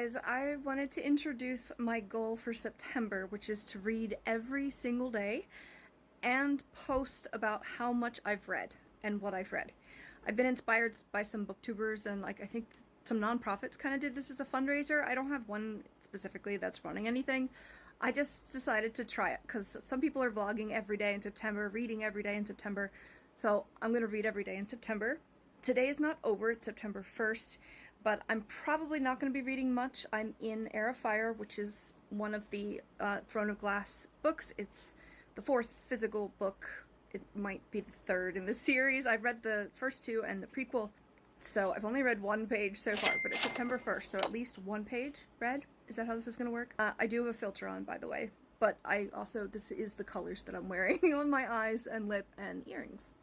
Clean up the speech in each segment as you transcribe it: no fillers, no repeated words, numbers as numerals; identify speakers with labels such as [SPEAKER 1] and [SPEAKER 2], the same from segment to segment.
[SPEAKER 1] guys, I wanted to introduce my goal for September, which is to read every single day and post about how much I've read and what I've read. I've been inspired by some booktubers and I think some nonprofits kind of did this as a fundraiser. I don't have one specifically that's running anything. I just decided to try it because some people are vlogging every day in September, reading every day in September. So I'm going to read every day in September. Today is not over, it's September 1st. But I'm probably not going to be reading much. I'm in Heir of Fire, which is one of the Throne of Glass books. It's the fourth physical book. It might be the third in the series. I've read the first two and the prequel, so I've only read one page so far, but it's September 1st, so at least one page read. Is that how this is going to work? I do have a filter on, by the way, but this is the colors that I'm wearing on my eyes and lip and earrings.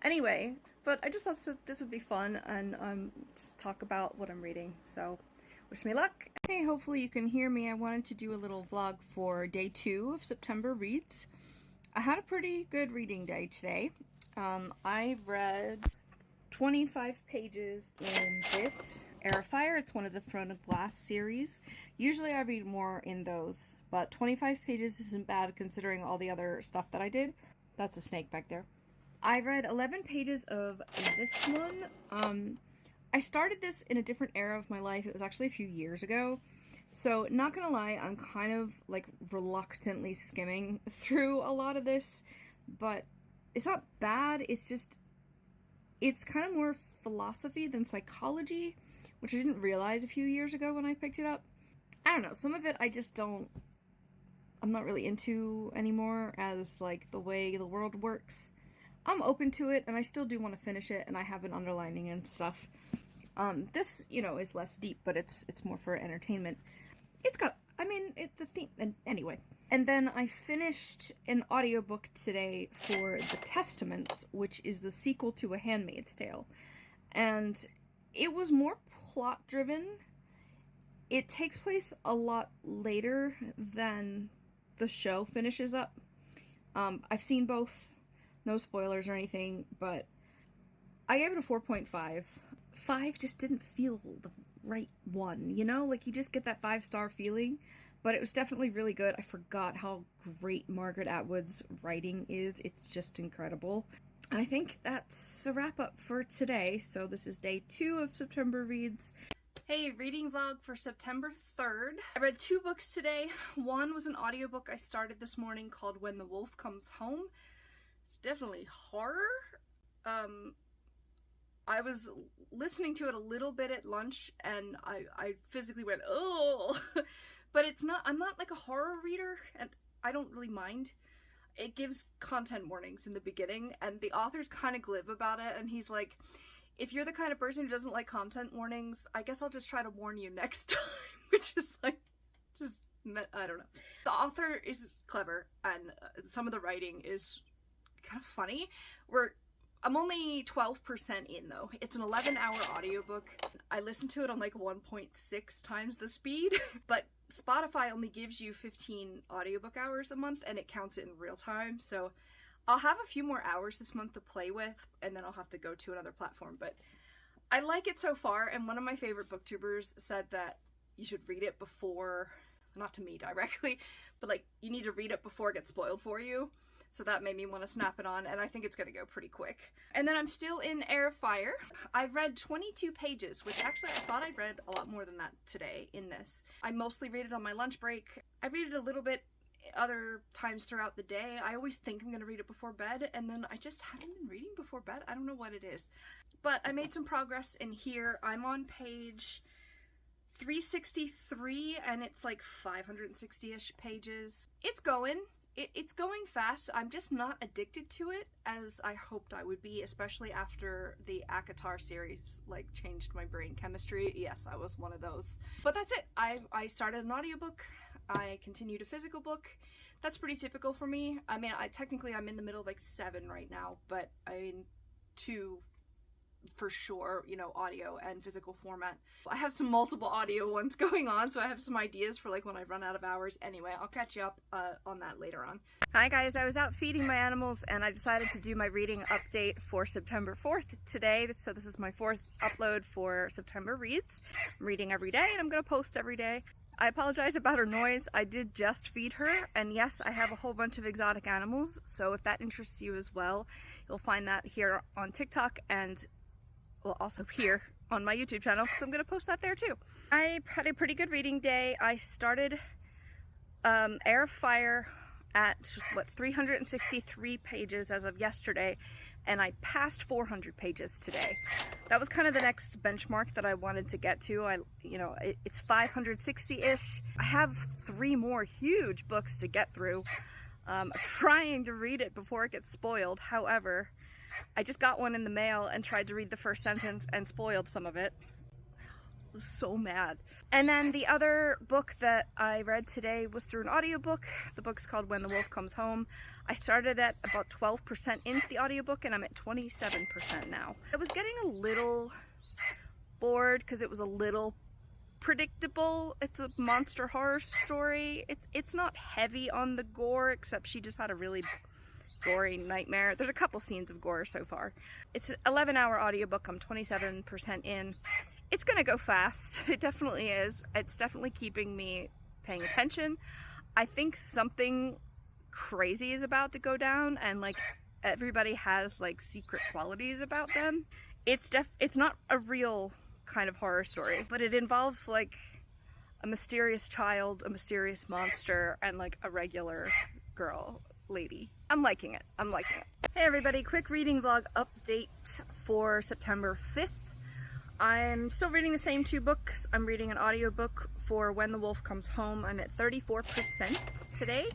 [SPEAKER 1] Anyway, but I just thought this would be fun and just talk about what I'm reading, so wish me luck. Hey, hopefully you can hear me. I wanted to do a little vlog for day 2 of September reads. I had a pretty good reading day today. I've read 25 pages in this Heir of Fire. It's one of the Throne of Glass series. Usually I read more in those, but 25 pages isn't bad considering all the other stuff that I did. That's a snake back there. I read 11 pages of this one. I started this in a different era of my life. It was actually a few years ago. So, not gonna lie, I'm kind of reluctantly skimming through a lot of this, but it's not bad. It's kind of more philosophy than psychology, which I didn't realize a few years ago when I picked it up. I don't know, some of it I'm not really into anymore as the way the world works. I'm open to it, and I still do want to finish it, and I have an underlining and stuff. This, is less deep, but it's more for entertainment. The theme, and anyway. And then I finished an audiobook today for The Testaments, which is the sequel to A Handmaid's Tale. And it was more plot-driven. It takes place a lot later than the show finishes up. I've seen both. No spoilers or anything, but I gave it a 4.5. 5 just didn't feel the right one, you just get that 5-star feeling, but it was definitely really good. I forgot how great Margaret Atwood's writing is. It's just incredible. I think that's a wrap up for today, so this is day 2 of September Reads. Hey, reading vlog for September 3rd. I read 2 books today. One was an audiobook I started this morning called When the Wolf Comes Home. It's definitely horror. I was listening to it a little bit at lunch and I physically went, oh, but I'm not a horror reader and I don't really mind. It gives content warnings in the beginning and the author's kind of glib about it, and he's like, if you're the kind of person who doesn't like content warnings, I guess I'll just try to warn you next time, which is I don't know. The author is clever and some of the writing is kind of funny. I'm only 12% in though. It's an 11-hour audiobook. I listened to it on 1.6 times the speed, but Spotify only gives you 15 audiobook hours a month and it counts it in real time. So I'll have a few more hours this month to play with and then I'll have to go to another platform, but I like it so far. And one of my favorite booktubers said that you should read it before, not to me directly, but you need to read it before it gets spoiled for you. So that made me want to snap it on, and I think it's going to go pretty quick. And then I'm still in Heir of Fire. I've read 22 pages, which actually I thought I read a lot more than that today in this. I mostly read it on my lunch break. I read it a little bit other times throughout the day. I always think I'm going to read it before bed, and then I just haven't been reading before bed. I don't know what it is. But I made some progress in here. I'm on page 363, and it's 560-ish pages. It's going. It's going fast. I'm just not addicted to it as I hoped I would be, especially after the ACOTAR series changed my brain chemistry. Yes, I was one of those. But that's it. I started an audiobook. I continued a physical book. That's pretty typical for me. I mean, I'm in the middle of 7 right now, but 2 for sure, you know, audio and physical format. I have some multiple audio ones going on, so I have some ideas for like when I run out of hours. Anyway, I'll catch you up on that later on. Hi guys, I was out feeding my animals and I decided to do my reading update for September 4th today. So this is my 4th upload for September Reads. I'm reading every day and I'm going to post every day. I apologize about her noise. I did just feed her, and yes, I have a whole bunch of exotic animals, so if that interests you as well, you'll find that here on TikTok and well, also here on my YouTube channel, so I'm going to post that there too. I had a pretty good reading day. I started Air of Fire at, 363 pages as of yesterday, and I passed 400 pages today. That was kind of the next benchmark that I wanted to get to. It's 560-ish. I have 3 more huge books to get through. I'm trying to read it before it gets spoiled. However, I just got one in the mail and tried to read the first sentence and spoiled some of it. I was so mad. And then the other book that I read today was through an audiobook. The book's called When the Wolf Comes Home. I started at about 12% into the audiobook and I'm at 27% now. I was getting a little bored because it was a little predictable. It's a monster horror story. It's not heavy on the gore, except she just had a really gory nightmare. There's a couple scenes of gore so far. It's an 11-hour audiobook. I'm 27% in. It's gonna go fast. It definitely is. It's definitely keeping me paying attention. I think something crazy is about to go down, and like everybody has like secret qualities about them. It's not a real kind of horror story, but it involves like a mysterious child, a mysterious monster, and like a regular girl lady. I'm liking it. I'm liking it. Hey everybody, quick reading vlog update for September 5th. I'm still reading the same 2 books. I'm reading an audiobook for When the Wolf Comes Home. I'm at 34% today.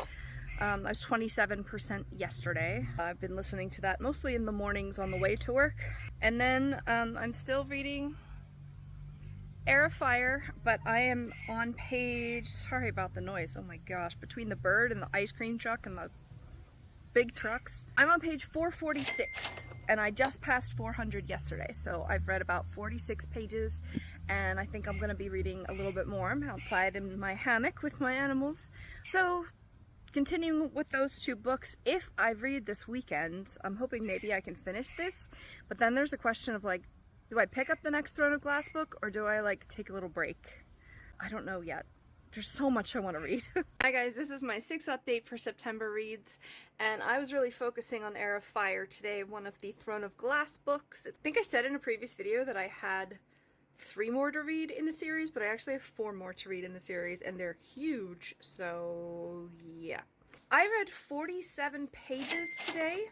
[SPEAKER 1] I was 27% yesterday. I've been listening to that mostly in the mornings on the way to work. And then I'm still reading Air of Fire, but I am on page, sorry about the noise, oh my gosh, between the bird and the ice cream truck and the big trucks. I'm on page 446 and I just passed 400 yesterday, so I've read about 46 pages and I think I'm gonna be reading a little bit more. I'm outside in my hammock with my animals. So continuing with those 2 books, if I read this weekend, I'm hoping maybe I can finish this, but then there's a question of like, do I pick up the next Throne of Glass book or do I like take a little break? I don't know yet. There's so much I want to read. Hi guys, this is my 6th update for September Reads, and I was really focusing on Air of Fire today, one of the Throne of Glass books. I think I said in a previous video that I had 3 more to read in the series, but I actually have 4 more to read in the series, and they're huge, so yeah. I read 47 pages today,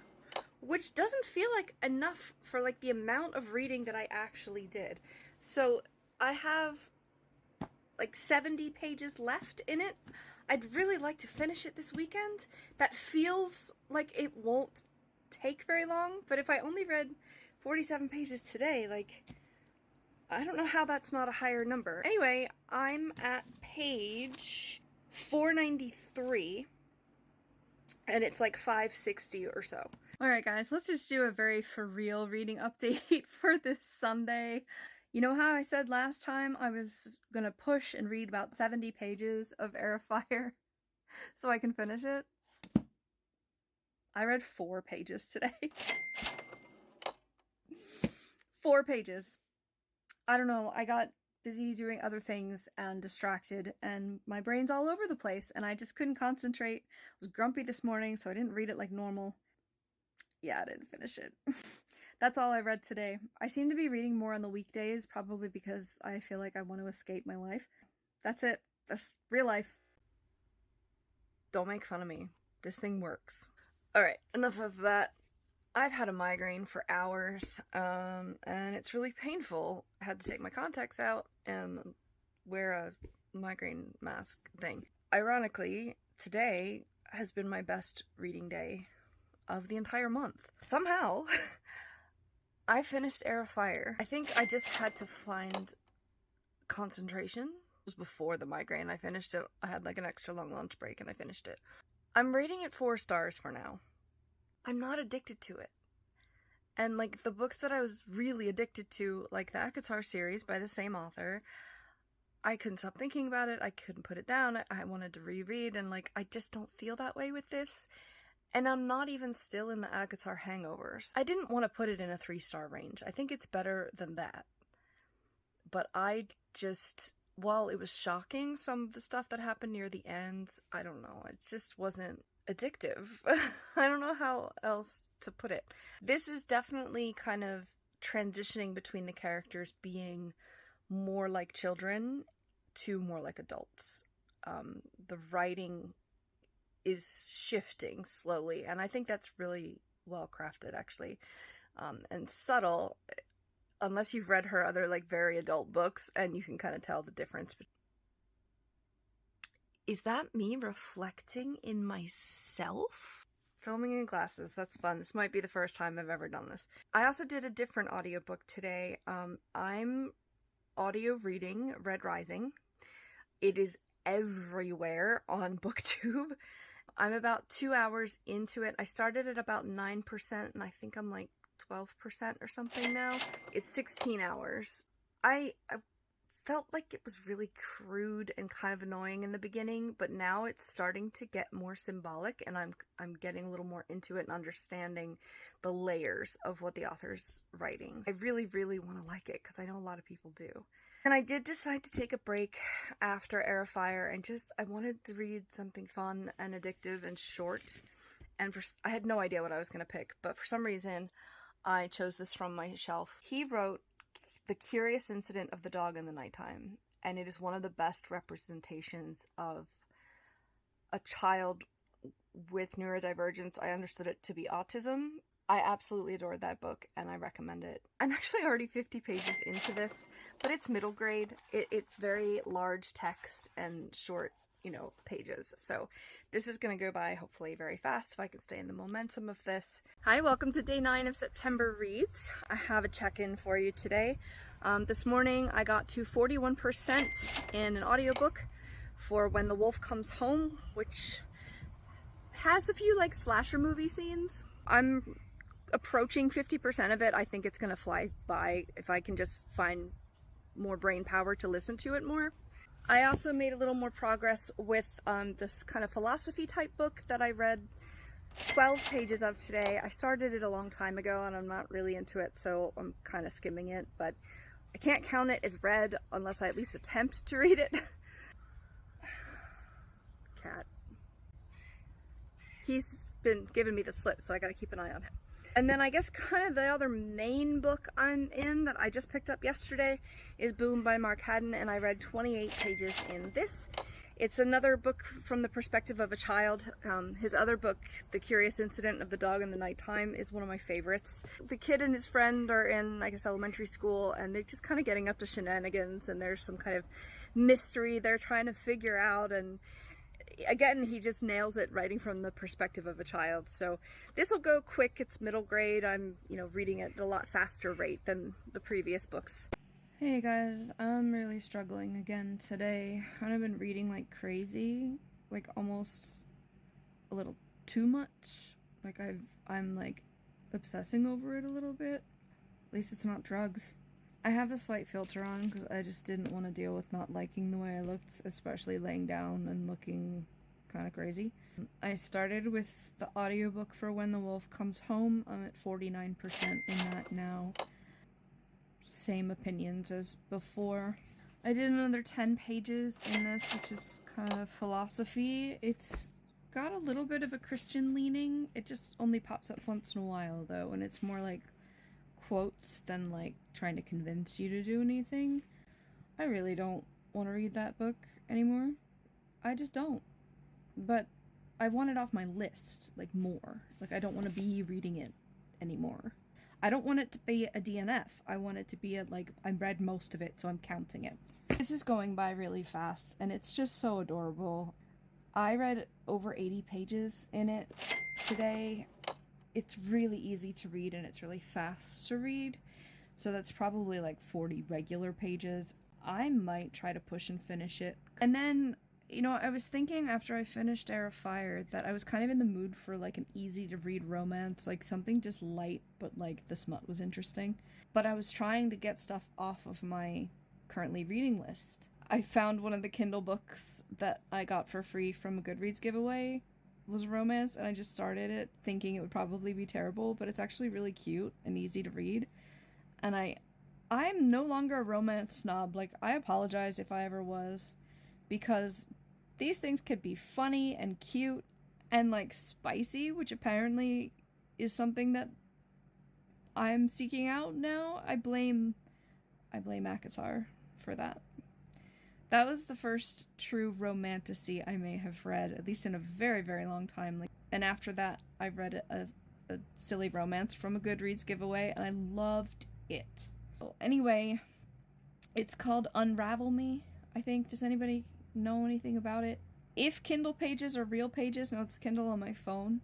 [SPEAKER 1] which doesn't feel like enough for like the amount of reading that I actually did. So I have like 70 pages left in it. I'd really like to finish it this weekend. That feels like it won't take very long, but if I only read 47 pages today, like, I don't know how that's not a higher number. Anyway, I'm at page 493, and it's like 560 or so. Alright guys, let's just do a very for real reading update for this Sunday. You know how I said last time I was gonna push and read about 70 pages of Air of Fire so I can finish it? I read 4 pages today. 4 pages. I don't know, I got busy doing other things and distracted and my brain's all over the place and I just couldn't concentrate. I was grumpy this morning, so I didn't read it like normal. Yeah, I didn't finish it. That's all I read today. I seem to be reading more on the weekdays, probably because I feel like I want to escape my life. That's it. That's real life. Don't make fun of me. This thing works. Alright, enough of that. I've had a migraine for hours, and it's really painful. I had to take my contacts out and wear a migraine mask thing. Ironically, today has been my best reading day of the entire month. Somehow, I finished Air of Fire. I think I just had to find concentration. It was before the migraine. I finished it. I had like an extra long lunch break and I finished it. I'm rating it 4 stars for now. I'm not addicted to it. And like the books that I was really addicted to, like the ACOTAR series by the same author, I couldn't stop thinking about it. I couldn't put it down. I wanted to reread, and like I just don't feel that way with this. And I'm not even still in the ACOTAR hangovers. I didn't want to put it in a 3-star range. I think it's better than that. But I just, while it was shocking, some of the stuff that happened near the end, I don't know, it just wasn't addictive. I don't know how else to put it. This is definitely kind of transitioning between the characters being more like children to more like adults. The writing is shifting slowly, and I think that's really well crafted, actually, and subtle, unless you've read her other like very adult books, and you can kind of tell the difference. Is that me reflecting in myself? Filming in glasses, that's fun. This might be the first time I've ever done this. I also did a different audiobook today. I'm audio reading Red Rising. It is everywhere on BookTube. I'm about 2 hours into it. I started at about 9%, and I think I'm like 12% or something now. It's 16 hours. I felt like it was really crude and kind of annoying in the beginning, but now it's starting to get more symbolic, and I'm getting a little more into it and understanding the layers of what the author's writing. I really, really want to like it because I know a lot of people do. And I did decide to take a break after Air of Fire, and I wanted to read something fun and addictive and short. And I had no idea what I was going to pick, but for some reason I chose this from my shelf. He wrote The Curious Incident of the Dog in the Nighttime, and it is one of the best representations of a child with neurodivergence. I understood it to be autism. I absolutely adored that book, and I recommend it. I'm actually already 50 pages into this, but it's middle grade. It's very large text and short, pages. So this is going to go by hopefully very fast if I can stay in the momentum of this. Hi, welcome to day 9 of September Reads. I have a check-in for you today. This morning I got to 41% in an audiobook for When the Wolf Comes Home, which has a few like slasher movie scenes. I'm approaching 50% of it. I think it's going to fly by if I can just find more brain power to listen to it more. I also made a little more progress with this kind of philosophy type book that I read 12 pages of today. I started it a long time ago and I'm not really into it, so I'm kind of skimming it, but I can't count it as read unless I at least attempt to read it. Cat. He's been giving me the slip, so I gotta keep an eye on him. And then I guess kind of the other main book I'm in that I just picked up yesterday is Boom by Mark Haddon, and I read 28 pages in this. It's another book from the perspective of a child. His other book, The Curious Incident of the Dog in the Nighttime, is one of my favorites. The kid and his friend are in, I guess, elementary school, and they're just kind of getting up to shenanigans, and there's some kind of mystery they're trying to figure out, and again, he just nails it writing from the perspective of a child. So this will go quick. It's middle grade. I'm, reading at a lot faster rate than the previous books. Hey guys, I'm really struggling again today. Kind of been reading like crazy, like almost a little too much. Like I'm like obsessing over it a little bit. At least it's not drugs. I have a slight filter on because I just didn't want to deal with not liking the way I looked, especially laying down and looking kind of crazy. I started with the audiobook for When the Wolf Comes Home. I'm at 49% in that now. Same opinions as before. I did another 10 pages in this, which is kind of philosophy. It's got a little bit of a Christian leaning. It just only pops up once in a while though, and it's more like quotes than like trying to convince you to do anything. I really don't want to read that book anymore. I just don't. But I want it off my list, like more. Like I don't want to be reading it anymore. I don't want it to be a DNF. I want it to be a like, I read most of it, so I'm counting it. This is going by really fast, and it's just so adorable. I read over 80 pages in it today. It's really easy to read and it's really fast to read. So that's probably like 40 regular pages. I might try to push and finish it. And then
[SPEAKER 2] You know, I was thinking after I finished Air of Fire that I was kind of in the mood for like an easy to read romance, like something just light, but like the smut was interesting. But I was trying to get stuff off of my currently reading list. I found one of the Kindle books that I got for free from a Goodreads giveaway was romance, and I just started it thinking it would probably be terrible, but it's actually really cute and easy to read. And I'm no longer a romance snob. Like, I apologize if I ever was, because these things could be funny and cute and like spicy, which apparently is something that I'm seeking out now. I blame ACOTAR for that. That was the first true romantasy I may have read, at least in a very, very long time. Like, and after that, I read a silly romance from a Goodreads giveaway, and I loved it. Anyway, it's called Unravel Me, I think. Does anybody know anything about it? If Kindle pages are real pages, no, it's Kindle on my phone,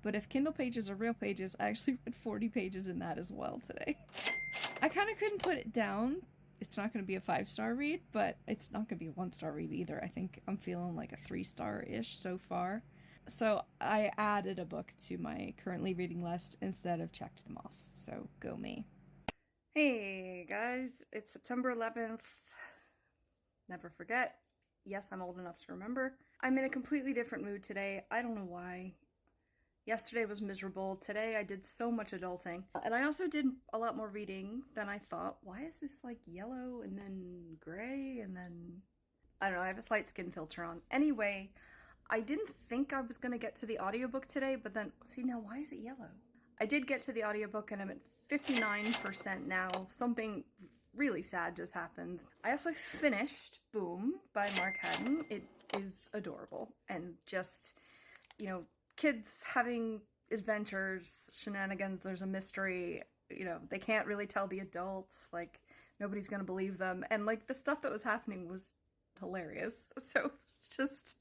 [SPEAKER 2] but if Kindle pages are real pages, I actually read 40 pages in that as well today. I kind of couldn't put it down. It's not going to be a 5-star read, but it's not going to be a 1-star read either. I think I'm feeling like a 3-star-ish so far. So I added a book to my currently reading list instead of checked them off. So go me.
[SPEAKER 1] Hey guys, it's September 11th. Never forget. Yes, I'm old enough to remember. I'm in a completely different mood today. I don't know why. Yesterday was miserable. Today I did so much adulting. And I also did a lot more reading than I thought. Why is this like yellow and then gray and then... I don't know, I have a slight skin filter on. Anyway, I didn't think I was gonna get to the audiobook today, but then, see now, why is it yellow? I did get to the audiobook and I'm at 59% now. Something really sad just happened. I also finished Boom by Mark Haddon. It is adorable and just, you know, kids having adventures, shenanigans, there's a mystery, you know, they can't really tell the adults, like, nobody's gonna believe them, and, like, the stuff that was happening was hilarious, so it's just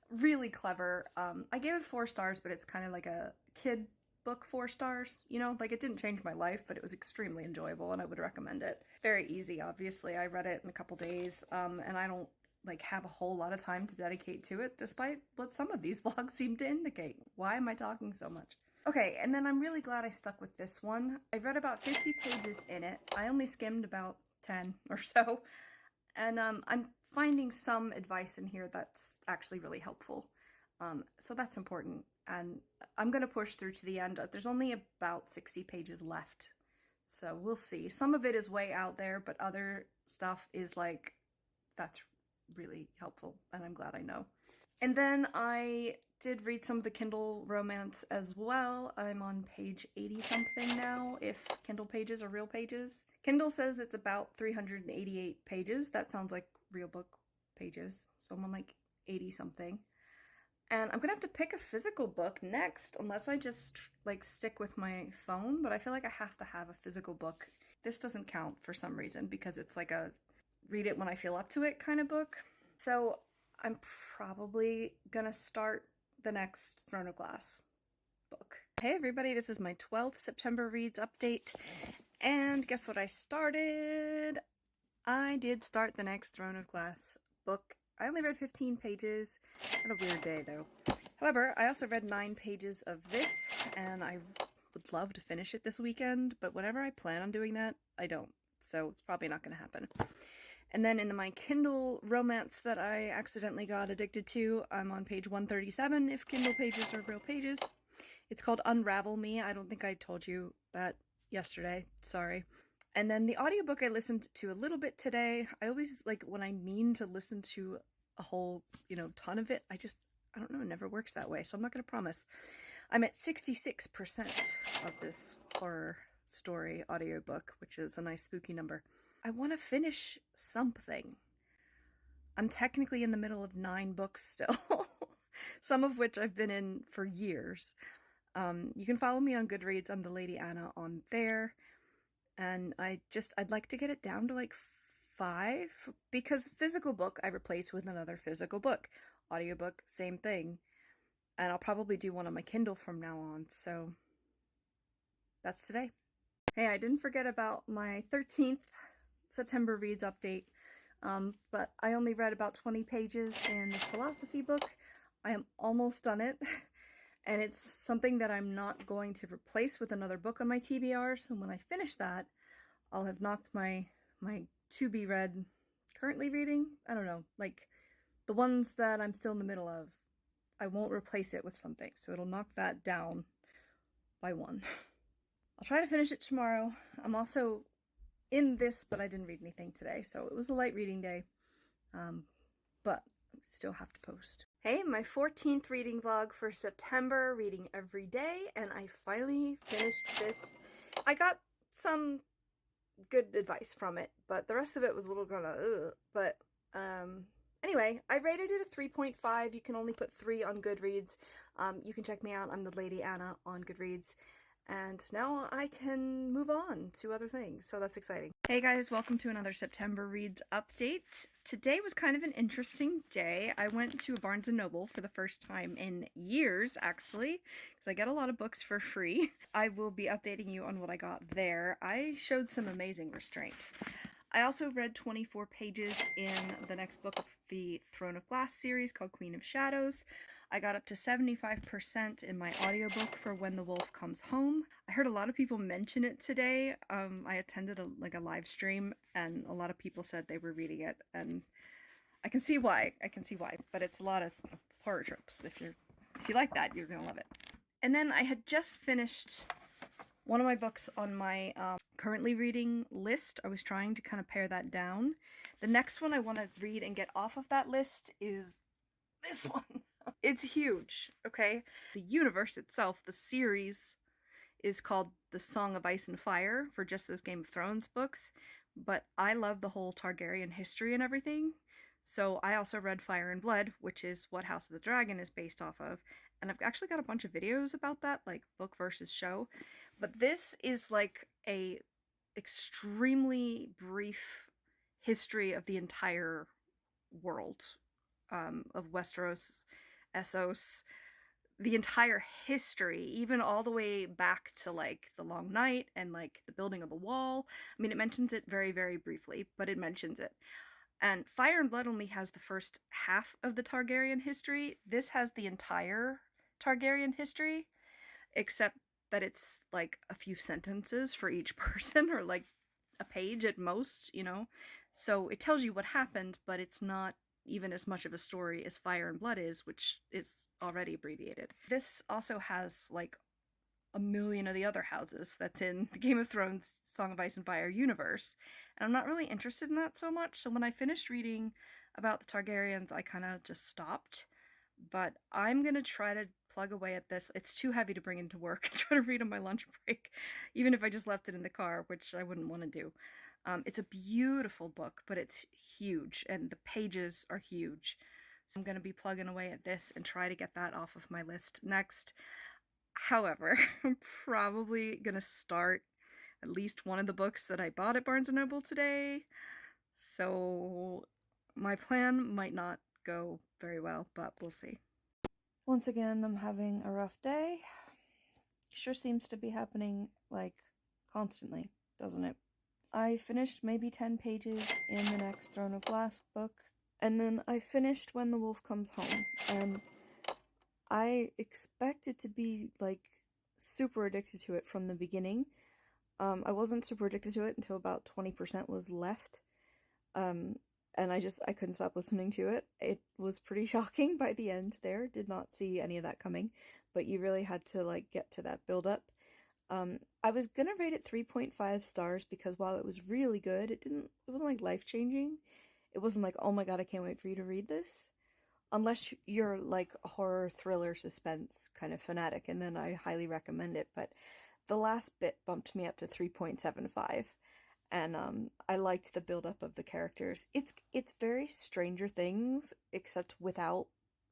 [SPEAKER 1] really clever. I gave it 4 stars, but it's kind of like a kid book 4 stars, you know, like, it didn't change my life, but it was extremely enjoyable, and I would recommend it. Very easy, obviously. I read it in a couple days, and I don't like have a whole lot of time to dedicate to it, despite what some of these vlogs seem to indicate. Why am I talking so much? Okay, and then I'm really glad I stuck with this one. I read about 50 pages in it. I only skimmed about 10 or so, and I'm finding some advice in here that's actually really helpful. So that's important, and I'm gonna push through to the end. There's only about 60 pages left, so we'll see. Some of it is way out there, but other stuff is like, that's really helpful, and I'm glad I know. And then I did read some of the Kindle romance as well. I'm on page 80 something now, if Kindle pages are real pages. Kindle says it's about 388 pages. That sounds like real book pages, so I'm on like 80 something. And I'm gonna have to pick a physical book next, unless I just like stick with my phone, but I feel like I have to have a physical book. This doesn't count for some reason because it's like a read it when I feel up to it kind of book. So I'm probably gonna start the next Throne of Glass book. Hey everybody, this is my 12th September Reads update, and guess what I started? I did start the next Throne of Glass book. I only read 15 pages. Had a weird day though. However, I also read 9 pages of this, and I would love to finish it this weekend, but whenever I plan on doing that, I don't. So it's probably not going to happen. And then in my Kindle romance that I accidentally got addicted to, I'm on page 137, if Kindle pages are real pages. It's called Unravel Me. I don't think I told you that yesterday. Sorry. And then the audiobook I listened to a little bit today. I always, like, when I mean to listen to a whole, you know, ton of it, I don't know, it never works that way, so I'm not going to promise. I'm at 66% of this horror story audiobook, which is a nice spooky number. I want to finish something. I'm technically in the middle of 9 books still, some of which I've been in for years. You can follow me on Goodreads. I'm the Lady Anna on there. And I'd like to get it down to like 5, because physical book I replace with another physical book. Audiobook, same thing. And I'll probably do one on my Kindle from now on, so that's today. Hey, I didn't forget about my 13th September Reads update. But I only read about 20 pages in this philosophy book. I am almost done it, and it's something that I'm not going to replace with another book on my TBR, so when I finish that, I'll have knocked my to-be-read, currently reading, I don't know, like the ones that I'm still in the middle of, I won't replace it with something, so it'll knock that down by one. I'll try to finish it tomorrow. I'm also in this, but I didn't read anything today, so it was a light reading day, but I still have to post. Hey, my 14th reading vlog for September, reading every day, and I finally finished this. I got some good advice from it, but the rest of it was a little kind of but anyway, I rated it a 3.5. You can only put 3 on Goodreads. You can check me out. I'm the Lady Anna on Goodreads. And now I can move on to other things, so that's exciting. Hey guys, welcome to another September Reads update. Today was kind of an interesting day. I went to a Barnes & Noble for the first time in years, actually, because I get a lot of books for free. I will be updating you on what I got there. I showed some amazing restraint. I also read 24 pages in the next book of the Throne of Glass series called Queen of Shadows. I got up to 75% in my audiobook for When the Wolf Comes Home. I heard a lot of people mention it today. I attended a live stream, and a lot of people said they were reading it, and I can see why. But it's a lot of horror tropes. If you like that, you're gonna love it. And then I had just finished one of my books on my currently reading list. I was trying to kind of pare that down. The next one I want to read and get off of that list is this one. It's huge, okay? The universe itself, the series, is called The Song of Ice and Fire for just those Game of Thrones books, but I love the whole Targaryen history and everything, so I also read Fire and Blood, which is what House of the Dragon is based off of, and I've actually got a bunch of videos about that, like book versus show, but this is like a extremely brief history of the entire world, of Westeros, Essos, the entire history, even all the way back to like the Long Night and like the building of the wall. I mean, it mentions it very, very briefly, but it mentions it. And Fire and Blood only has the first half of the Targaryen history. This has the entire Targaryen history, except that it's like a few sentences for each person, or like a page at most, you know? So it tells you what happened, but it's not even as much of a story as Fire and Blood is, which is already abbreviated. This also has like a million of the other houses that's in the Game of Thrones Song of Ice and Fire universe, and I'm not really interested in that so much, so when I finished reading about the Targaryens, I kind of just stopped, but I'm gonna try to plug away at this. It's too heavy to bring into work and try to read on my lunch break, even if I just left it in the car, which I wouldn't want to do. It's a beautiful book, but it's huge, and the pages are huge. So I'm going to be plugging away at this and try to get that off of my list next. However, I'm probably going to start at least one of the books that I bought at Barnes & Noble today. So my plan might not go very well, but we'll see. Once again, I'm having a rough day. Sure seems to be happening, like, constantly, doesn't it? I finished maybe 10 pages in the next Throne of Glass book, and then I finished When the Wolf Comes Home, and I expected to be, like, super addicted to it from the beginning. I wasn't super addicted to it until about 20% was left, and I couldn't stop listening to it. It was pretty shocking by the end there. Did not see any of that coming, but you really had to, like, get to that build-up. I was gonna rate it 3.5 stars because while it was really good, it wasn't like life-changing. It wasn't like, oh my god, I can't wait for you to read this. Unless you're like a horror, thriller, suspense kind of fanatic, and then I highly recommend it, but the last bit bumped me up to 3.75, and I liked the build-up of the characters. It's very Stranger Things, except without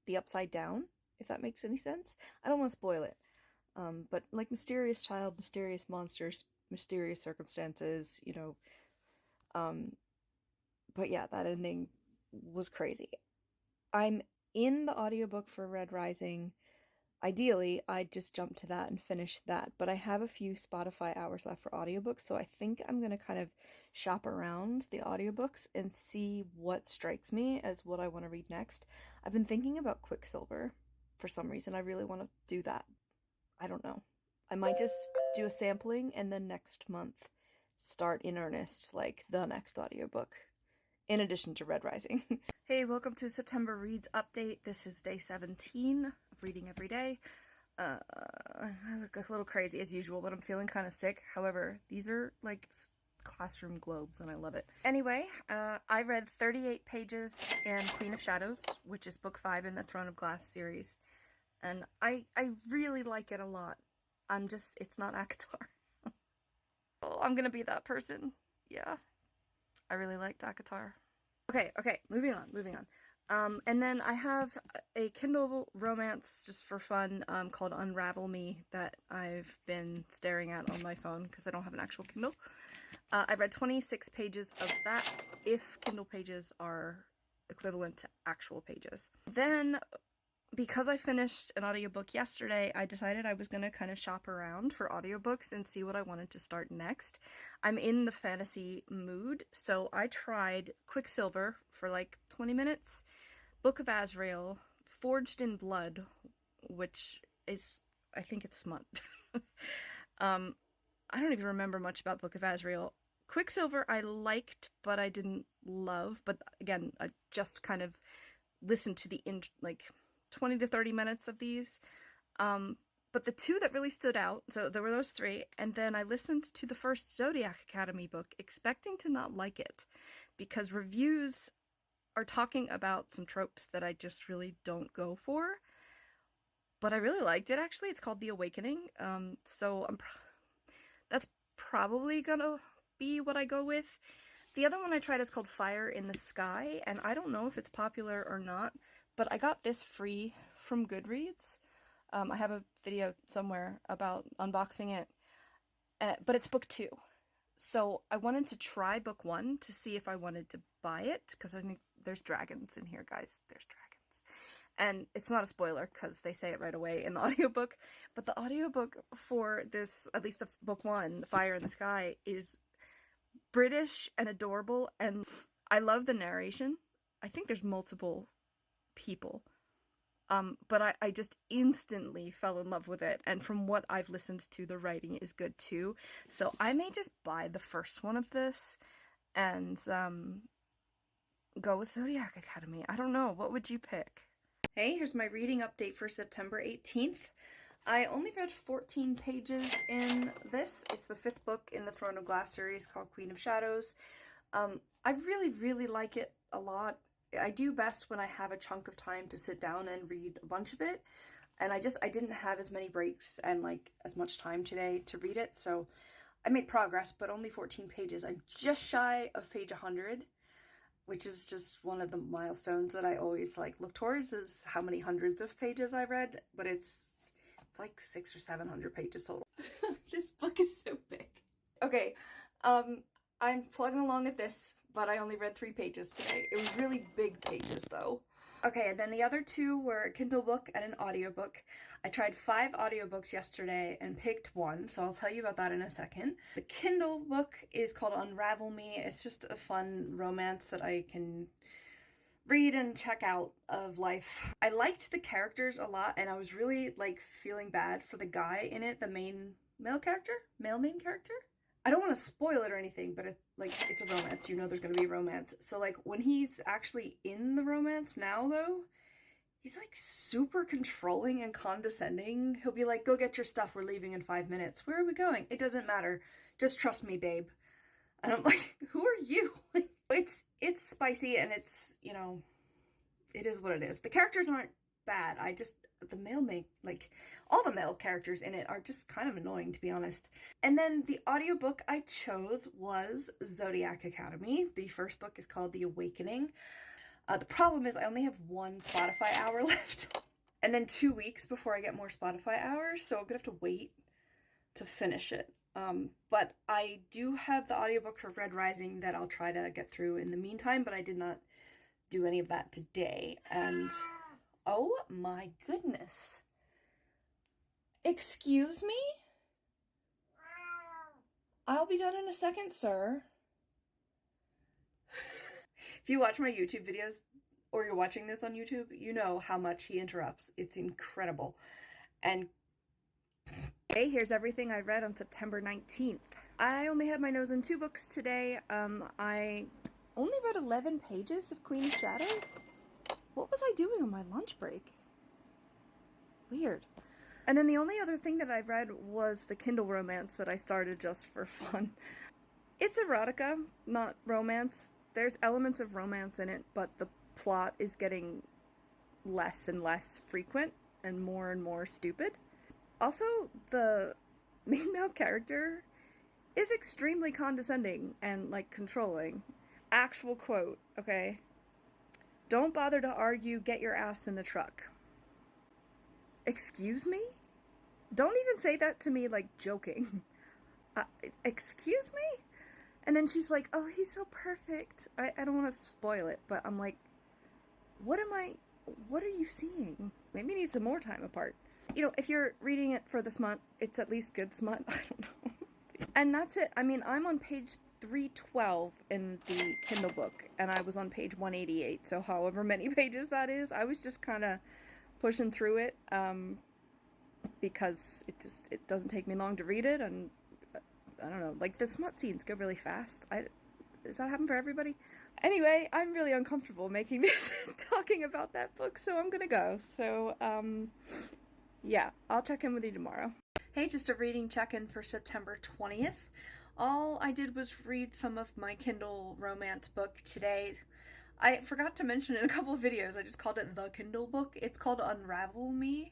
[SPEAKER 1] the upside down, if that makes any sense. I don't want to spoil it. But like mysterious child, mysterious monsters, mysterious circumstances, you know. But yeah, that ending was crazy. I'm in the audiobook for Red Rising.
[SPEAKER 2] ideally, I'd just jump to that and finish that. But I have a few Spotify hours left for audiobooks, so I think I'm going to kind of shop around the audiobooks and see what strikes me as what I want to read next. I've been thinking about Quicksilver for some reason. I really want to do that. I don't know. I might just do a sampling and then next month start in earnest, like the next audiobook, in addition to Red Rising. Hey, welcome to September Reads Update. This is day 17 of reading every day. I look a little crazy as usual, but I'm feeling kind of sick. However, these are like classroom globes and I love it. Anyway, I read 38 pages in Queen of Shadows, which is book 5 in the Throne of Glass series. And I really like it a lot. It's not ACOTAR. Oh, I'm gonna be that person. Yeah. I really liked ACOTAR. Okay, moving on. And then I have a Kindle romance just for fun called Unravel Me that I've been staring at on my phone because I don't have an actual Kindle. I read 26 pages of that, if Kindle pages are equivalent to actual pages. Then, because I finished an audiobook yesterday, I decided I was going to kind of shop around for audiobooks and see what I wanted to start next. I'm in the fantasy mood, so I tried Quicksilver for like 20 minutes, Book of Azrael, Forged in Blood, which is, I think it's smut. I don't even remember much about Book of Azrael. Quicksilver I liked, but I didn't love. But again, I just kind of listened to the 20 to 30 minutes of these. But the two that really stood out, so there were those 3, and then I listened to the first Zodiac Academy book, expecting to not like it, because reviews are talking about some tropes that I just really don't go for. But I really liked it, actually. It's called The Awakening. So that's probably gonna be what I go with. The other one I tried is called Fire in the Sky, and I don't know if it's popular or not, but I got this free from Goodreads. I have a video somewhere about unboxing it, but it's book 2. So I wanted to try book 1 to see if I wanted to buy it, because I think there's dragons in here, guys. There's dragons. And it's not a spoiler, because they say it right away in the audiobook, but the audiobook for this, at least the book 1, Fire in the Sky, is British and adorable, and I love the narration. I think there's multiple people. But I just instantly fell in love with it, and from what I've listened to, the writing is good too. So I may just buy the first one of this and go with Zodiac Academy. I don't know. What would you pick? Hey, here's my reading update for September 18th. I only read 14 pages in this. It's the 5th book in the Throne of Glass series called Queen of Shadows. I really, really like it a lot. I do best when I have a chunk of time to sit down and read a bunch of it, and I didn't have as many breaks and like as much time today to read it, so I made progress, but only 14 pages. I'm just shy of page 100, which is just one of the milestones that I always like look towards, is how many hundreds of pages I read, but it's like 600 or 700 pages total. This book is so big. Okay, I'm plugging along at this, but I only read 3 pages today. It was really big pages, though. Okay, and then the other 2 were a Kindle book and an audiobook. I tried 5 audiobooks yesterday and picked one, so I'll tell you about that in a second. The Kindle book is called Unravel Me. It's just a fun romance that I can read and check out of life. I liked the characters a lot, and I was really, feeling bad for the guy in it, the main main character? I don't want to spoil it or anything, but it's a romance. You know there's going to be romance. So, when he's actually in the romance now, though, he's, super controlling and condescending. He'll be like, go get your stuff. We're leaving in 5 minutes. Where are we going? It doesn't matter. Just trust me, babe. And I'm like, who are you? It's spicy, and it's, it is what it is. The characters aren't bad. All the male characters in it are just kind of annoying, to be honest. And then the audiobook I chose was Zodiac Academy. The first book is called The Awakening. The problem is I only have 1 Spotify hour left, and then 2 weeks before I get more Spotify hours, so I'm gonna have to wait to finish it. But I do have the audiobook for Red Rising that I'll try to get through in the meantime, but I did not do any of that today, and oh my goodness. Excuse me? I'll be done in a second, sir. If you watch my YouTube videos, or you're watching this on YouTube, you know how much he interrupts. It's incredible. And hey, here's everything I read on September 19th. I only had my nose in 2 books today. I only read 11 pages of Queen of Shadows. What was I doing on my lunch break? Weird. And then the only other thing that I've read was the Kindle romance that I started just for fun. It's erotica, not romance. There's elements of romance in it, but the plot is getting less and less frequent and more stupid. Also, the main male character is extremely condescending and, like, controlling. Actual quote, okay? "Don't bother to argue, get your ass in the truck." Excuse me? Don't even say that to me, like, joking. Excuse me? And then she's like, "Oh, he's so perfect." I don't want to spoil it, but I'm like, what are you seeing? Maybe need some more time apart. You know, if you're reading it for the smut, it's at least good smut. I don't know. And that's it. I mean, I'm on page 312 in the Kindle book, and I was on page 188, so however many pages that is, I was just kind of pushing through it, because it doesn't take me long to read it, and I don't know, like, the smut scenes go really fast. Does that happen for everybody? Anyway, I'm really uncomfortable making this talking about that book, so I'm gonna go. So, yeah, I'll check in with you tomorrow. Hey, just a reading check-in for September 20th. All I did was read some of my Kindle romance book today. I forgot to mention in a couple of videos, I just called it the Kindle book. It's called Unravel Me,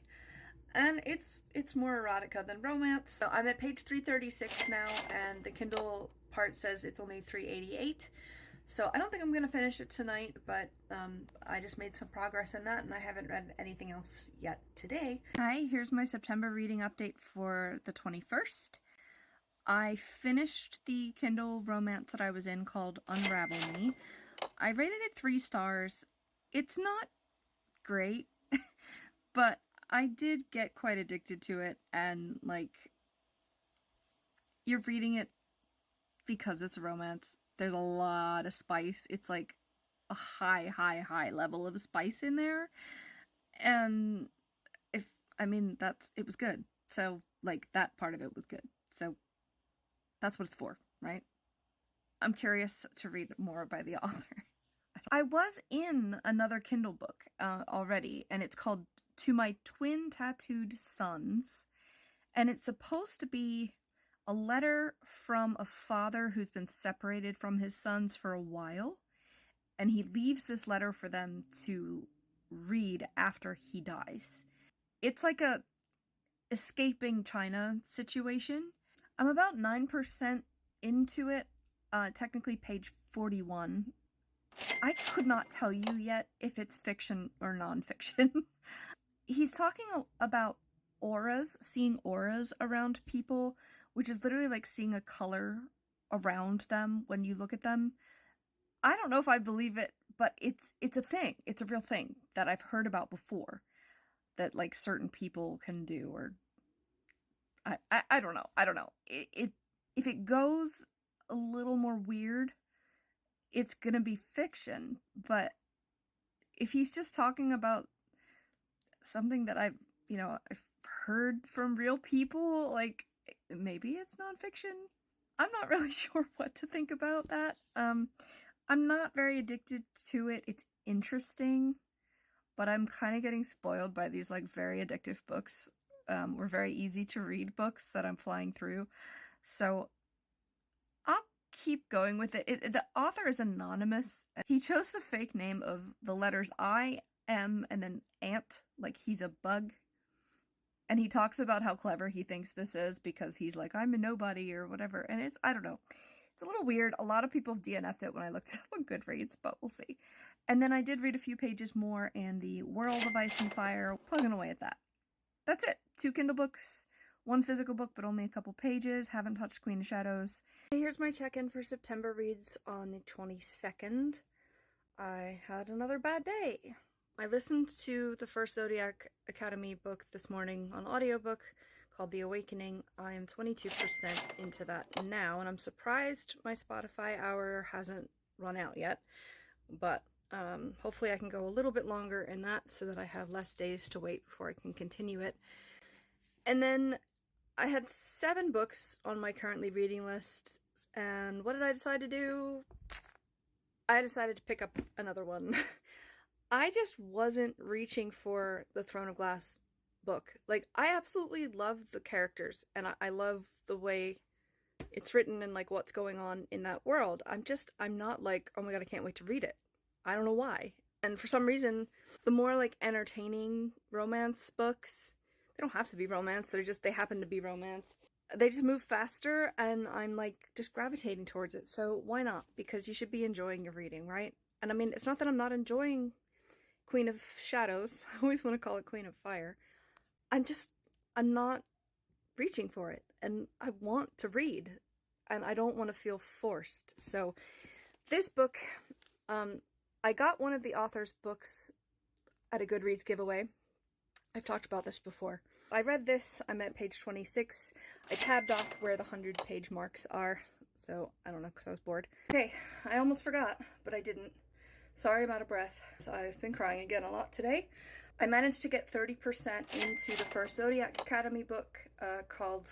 [SPEAKER 2] and it's more erotica than romance. So I'm at page 336 now, and the Kindle part says it's only 388. So I don't think I'm going to finish it tonight, but I just made some progress in that, and I haven't read anything else yet today. Hi, here's my September reading update for the 21st. I finished the Kindle romance that I was in called Unravel Me. I rated it 3 stars. It's not great, but I did get quite addicted to it, and, like, you're reading it because it's a romance. There's a lot of spice. It's like a high level of spice in there. And it was good. So, like, that part of it was good. So that's what it's for, right? I'm curious to read more by the author. I was in another Kindle book already, and it's called To My Twin Tattooed Sons. And it's supposed to be a letter from a father who's been separated from his sons for a while, and he leaves this letter for them to read after he dies. It's like a escaping China situation. I'm about 9% into it, technically page 41. I could not tell you yet if it's fiction or nonfiction. He's talking about auras, seeing auras around people, which is literally like seeing a color around them when you look at them. I don't know if I believe it, but it's a thing. It's a real thing that I've heard about before, that, like, certain people can do, or I don't know. I don't know. If it goes a little more weird, it's gonna be fiction. But if he's just talking about something that I've heard from real people, like, maybe it's nonfiction. I'm not really sure what to think about that. I'm not very addicted to it. It's interesting, but I'm kind of getting spoiled by these, like, very addictive books, or very easy to read books that I'm flying through. So I'll keep going with it. The author is anonymous. He chose the fake name of the letters I, M, and then ant, like he's a bug. And he talks about how clever he thinks this is because he's like, I'm a nobody or whatever. And I don't know. It's a little weird. A lot of people have DNF'd it when I looked it up on Goodreads, but we'll see. And then I did read a few pages more in the World of Ice and Fire, plugging away at that. That's it. 2 Kindle books, 1 physical book, but only a couple pages. Haven't touched Queen of Shadows. Here's my check-in for September reads on the 22nd. I had another bad day. I listened to the first Zodiac Academy book this morning on audiobook
[SPEAKER 1] called The Awakening. I am 22% into that now, and I'm surprised my Spotify hour hasn't run out yet, but hopefully I can go a little bit longer in that so that I have less days to wait before I can continue it. And then I had 7 books on my currently reading list, and what did I decide to do? I decided to pick up another one. I just wasn't reaching for the Throne of Glass book. Like, I absolutely love the characters, and I love the way it's written and like what's going on in that world. I'm not like, oh my god, I can't wait to read it. I don't know why. And for some reason, the more like entertaining romance books, they don't have to be romance, they happen to be romance. They just move faster, and I'm like just gravitating towards it. So why not? Because you should be enjoying your reading, right? And I mean, it's not that I'm not enjoying Queen of Shadows. I always want to call it Queen of Fire. I'm not reaching for it, and I want to read, and I don't want to feel forced. So this book, I got one of the author's books at a Goodreads giveaway. I've talked about this before. I read this, I'm at page 26. I tabbed off where the 100-page marks are, so I don't know, because I was bored. Okay, I almost forgot, but I didn't. Sorry, I'm out of breath. So I've been crying again a lot today. I managed to get 30% into the first Zodiac Academy book called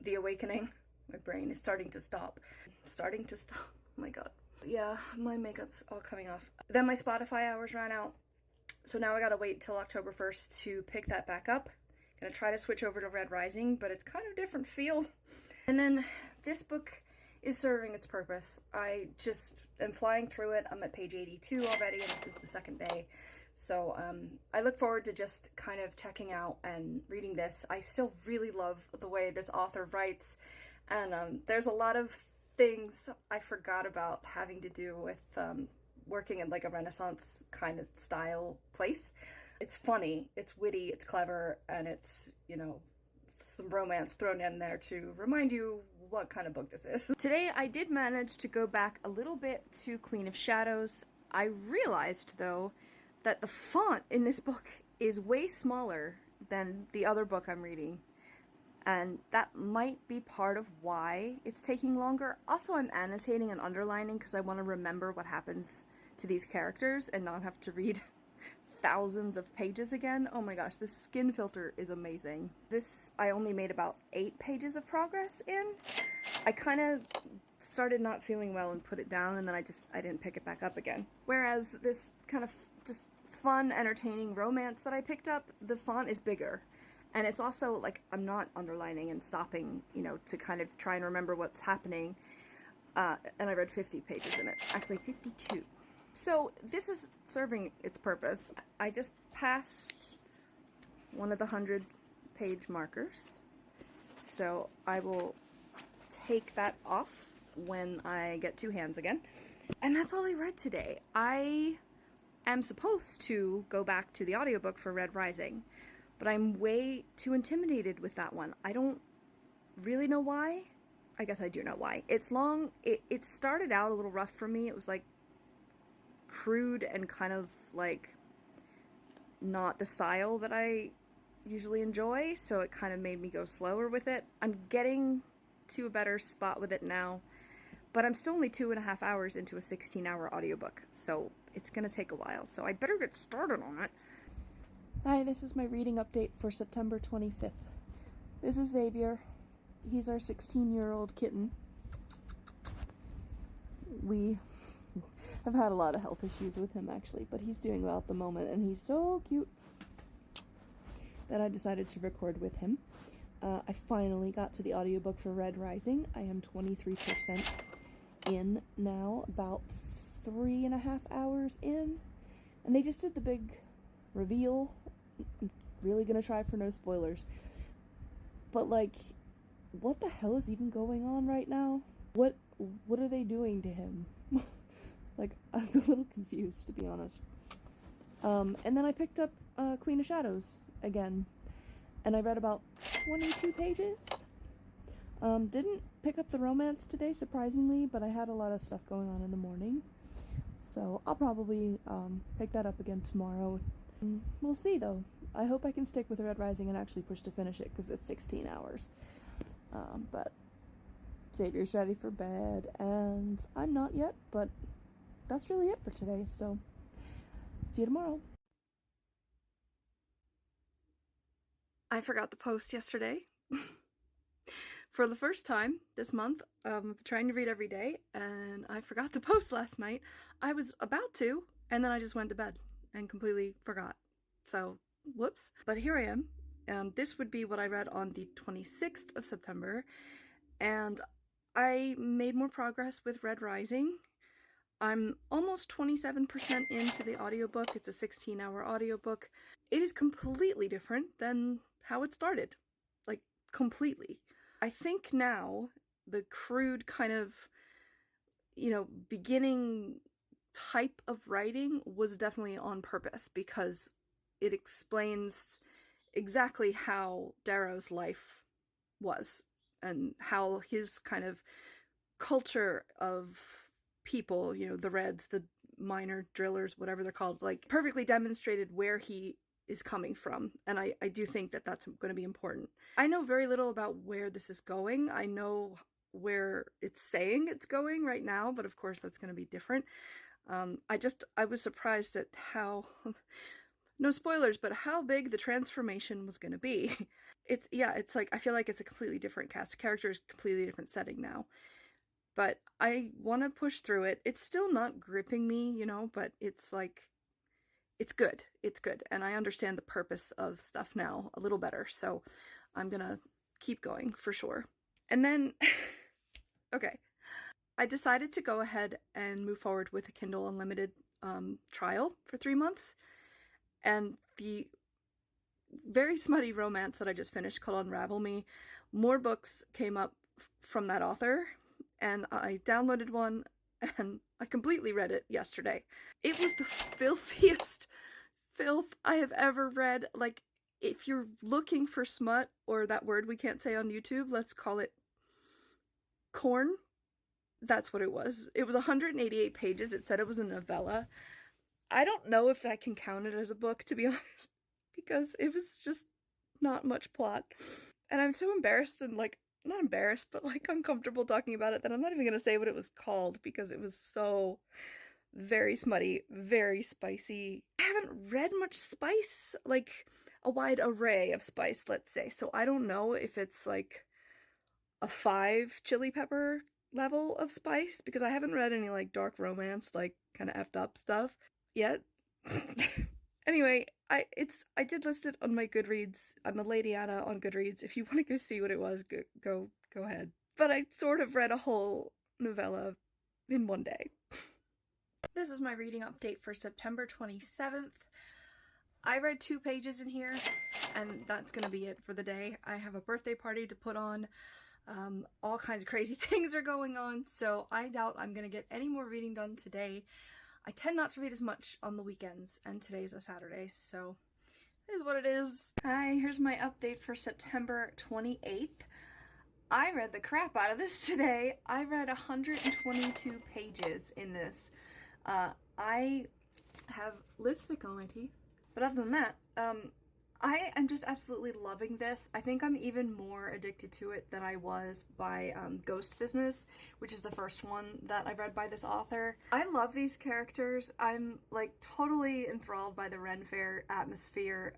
[SPEAKER 1] The Awakening. My brain is starting to stop. Oh my god. Yeah, my makeup's all coming off. Then my Spotify hours ran out. So now I gotta wait till October 1st to pick that back up. Gonna try to switch over to Red Rising, but it's kind of a different feel. And then this book is serving its purpose. I just am flying through it. I'm at page 82 already, and this is the second day. So I look forward to just kind of checking out and reading this. I still really love the way this author writes, and there's a lot of things I forgot about having to do with working in like a Renaissance kind of style place. It's funny, it's witty, it's clever, and it's, you know, some romance thrown in there to remind you what kind of book this is. Today I did manage to go back a little bit to Queen of Shadows. I realized though that the font in this book is way smaller than the other book I'm reading, and that might be part of why it's taking longer. Also, I'm annotating and underlining because I want to remember what happens to these characters and not have to read thousands of pages again. Oh my gosh, this skin filter is amazing. This, I only made about 8 pages of progress in. I kind of started not feeling well and put it down, and then I didn't pick it back up again. Whereas this kind of just fun, entertaining romance that I picked up, the font is bigger. And it's also, like, I'm not underlining and stopping, you know, to kind of try and remember what's happening. And I read 50 pages in it. Actually, 52. So this is serving its purpose. I just passed one of the 100-page markers. So I will take that off when I get 2 hands again. And that's all I read today. I am supposed to go back to the audiobook for Red Rising, but I'm way too intimidated with that one. I don't really know why. I guess I do know why. It's long. It started out a little rough for me. It was like crude and kind of like not the style that I usually enjoy, so it kind of made me go slower with it. I'm getting to a better spot with it now, but I'm still only 2.5 hours into a 16-hour audiobook, so it's gonna take a while, so I better get started on it. Hi, this is my reading update for September 25th. This is Xavier. He's our 16-year-old kitten. We have had a lot of health issues with him, actually, but he's doing well at the moment, and he's so cute that I decided to record with him. I finally got to the audiobook for Red Rising. I am 23% in now, about 3.5 hours in, and they just did the big reveal. I'm really gonna try for no spoilers, but like, what the hell is even going on right now? What are they doing to him? Like, I'm a little confused, to be honest. And then I picked up Queen of Shadows again, and I read about 22 pages. Didn't pick up the romance today, surprisingly, but I had a lot of stuff going on in the morning, so I'll probably pick that up again tomorrow. We'll see, though.
[SPEAKER 2] I hope I can stick with Red Rising and actually push to finish it, because it's 16 hours. But Xavier's ready for bed, and I'm not yet, but that's really it for today, so see you tomorrow.
[SPEAKER 1] I forgot to post yesterday. For the first time this month, trying to read every day, and I forgot to post last night. I was about to, and then I just went to bed and completely forgot. So, whoops. But here I am. This would be what I read on the 26th of September, and I made more progress with Red Rising. I'm almost 27% into the audiobook. It's a 16-hour audiobook. It is completely different than how it started. Like, completely. I think now the crude kind of, beginning type of writing was definitely on purpose, because it explains exactly how Darrow's life was and how his kind of culture of people, the Reds, the minor drillers, whatever they're called, like perfectly demonstrated where he is coming from. And I do think that that's going to be important. I know very little about where this is going. I know where it's saying it's going right now, but of course that's going to be different. I was surprised at how, no spoilers, but how big the transformation was going to be. It's like, I feel like it's a completely different cast of characters, completely different setting now. But I want to push through it. It's still not gripping me, but it's like, it's good. It's good. And I understand the purpose of stuff now a little better. So I'm gonna keep going for sure. And then, okay, I decided to go ahead and move forward with a Kindle Unlimited trial for 3 months. And the very smutty romance that I just finished called Unravel Me, more books came up from that author, and I downloaded one and I completely read it yesterday. It was the filthiest filth I have ever read. Like, if you're looking for smut, or that word we can't say on YouTube, let's call it corn. That's what it was. It was 188 pages. It said it was a novella. I don't know if I can count it as a book, to be honest, because it was just not much plot. And I'm so embarrassed and, like, not embarrassed, but, like, uncomfortable talking about it that I'm not even gonna say what it was called, because it was so very smutty, very spicy. I haven't read much spice, like a wide array of spice, let's say, so I don't know if it's like a 5 chili pepper level of spice, because I haven't read any like dark romance, like kind of effed up stuff yet. Anyway, I did list it on my Goodreads, on the Lady Anna on Goodreads. If you want to go see what it was, go ahead. But I sort of read a whole novella in one day. This is my reading update for September 27th. I read 2 pages in here, and that's gonna be it for the day. I have a birthday party to put on. All kinds of crazy things are going on, so I doubt I'm gonna get any more reading done today. I tend not to read as much on the weekends, and today's a Saturday, so it is what it is. Hi, here's my update for September 28th. I read the crap out of this today. I read 122 pages in this. I have lipstick on my teeth, but other than that, I am just absolutely loving this. I think I'm even more addicted to it than I was by Ghost Business, which is the first one that I've read by this author. I love these characters. I'm like totally enthralled by the Ren Fair atmosphere.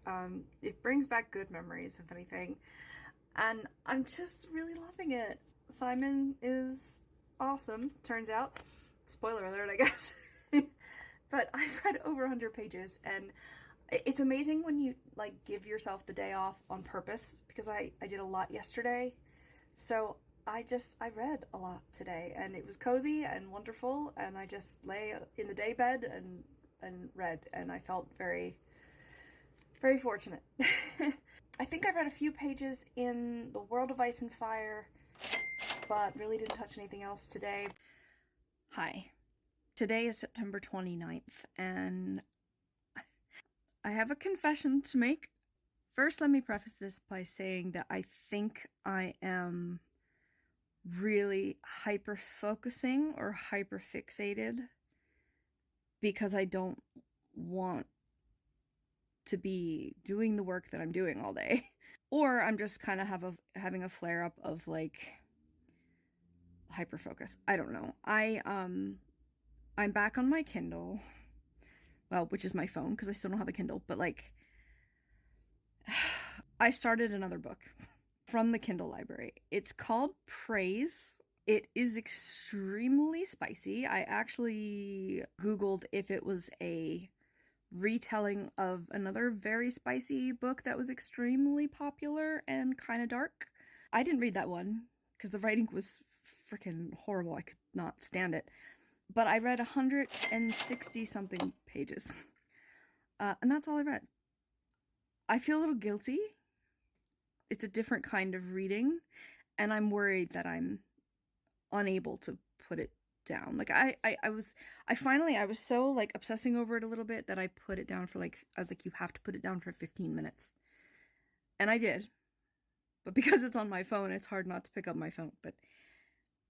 [SPEAKER 1] It brings back good memories, if anything, and I'm just really loving it. Simon is awesome, turns out. Spoiler alert, I guess. But I've read over 100 pages, and it's amazing when you like give yourself the day off on purpose, because I did a lot yesterday. So I read a lot today, and it was cozy and wonderful, and I just lay in the day bed and read, and I felt very, very fortunate. I think I read a few pages in The World of Ice and Fire, but really didn't touch anything else today. Hi. Today is September 29th, and I have a confession to make. First, let me preface this by saying that I think I am really hyper-focusing or hyper-fixated because I don't want
[SPEAKER 2] to be doing the work that I'm doing all day. Or I'm just kind of having a flare up of like hyperfocus. I don't know. I'm back on my Kindle. Well, which is my phone because I still don't have a Kindle, but like I started another book from the Kindle library. It's called Praise. It is extremely spicy. I actually Googled if it was a retelling of another very spicy book that was extremely popular and kind of dark. I didn't read that one because the writing was freaking horrible. I could not stand it. But I read 160 something pages. And that's all I read. I feel a little guilty. It's a different kind of reading, and I'm worried that I'm unable to put it down. Like I was so like obsessing over it a little bit that I put it down for like, I was like, you have to put it down for 15 minutes. And I did. But because it's on my phone, it's hard not to pick up my phone. But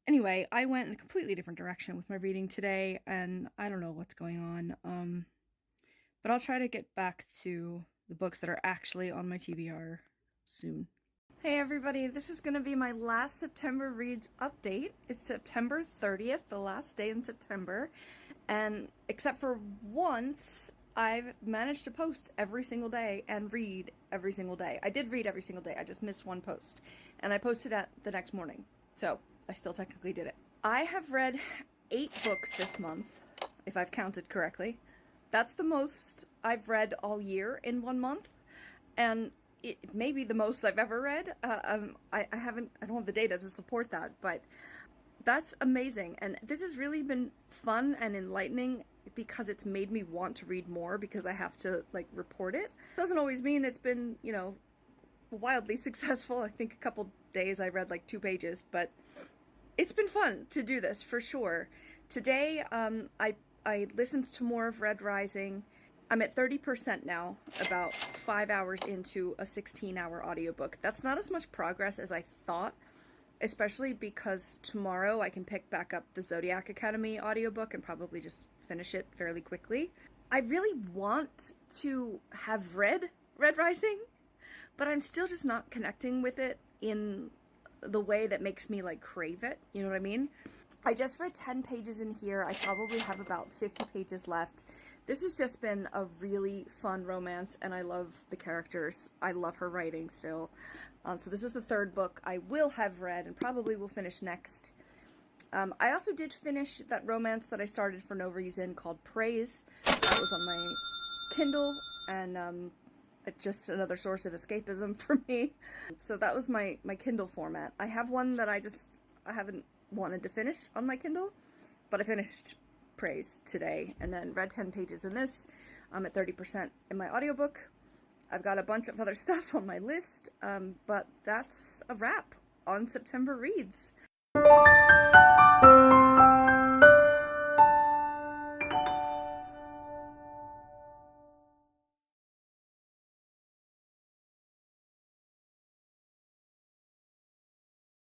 [SPEAKER 2] anyway, I went in a completely different direction with my reading today, and I don't know what's going on. But I'll try to get back to the books that are actually on my TBR soon. Hey everybody, this is going to be my last September Reads update. It's September 30th, the last day in September, and except for once, I've managed to post every single day and read every single day. I did read every single day, I just missed one post, and I posted it the next morning, so I still technically did it. I have read 8 books this month, if I've counted correctly. That's the most I've read all year in 1 month, and it may be the most I've ever read. I don't have the data to support that, but that's amazing. And this has really been fun and enlightening because it's made me want to read more because I have to like report it. Doesn't always mean it's been, you know, wildly successful. I think a couple days I read like 2 pages, but it's been fun to do this for sure. Today, I listened to more of Red Rising. I'm at 30% now, about 5 hours into a 16-hour audiobook. That's not as much progress as I thought, especially because tomorrow I can pick back up the Zodiac Academy audiobook and probably just finish it fairly quickly. I really want to have read Red Rising, but I'm still just not connecting with it in the way that makes me like crave it, you know what I mean? I just read 10 pages in here. I probably have about 50 pages left. This has just been a really fun romance, and I love the characters. I love her writing still. So this is the 3rd book I will have read and probably will finish next. I also did finish that romance that I started for no reason called Praise. That was on my Kindle, and it's just another source of escapism for me. So that was my Kindle format. I have one that I haven't wanted to finish on my Kindle, but I finished Praise today and then read 10 pages in this. I'm at 30% in my audiobook. I've got a bunch of other stuff on my list, but that's a wrap on September Reads.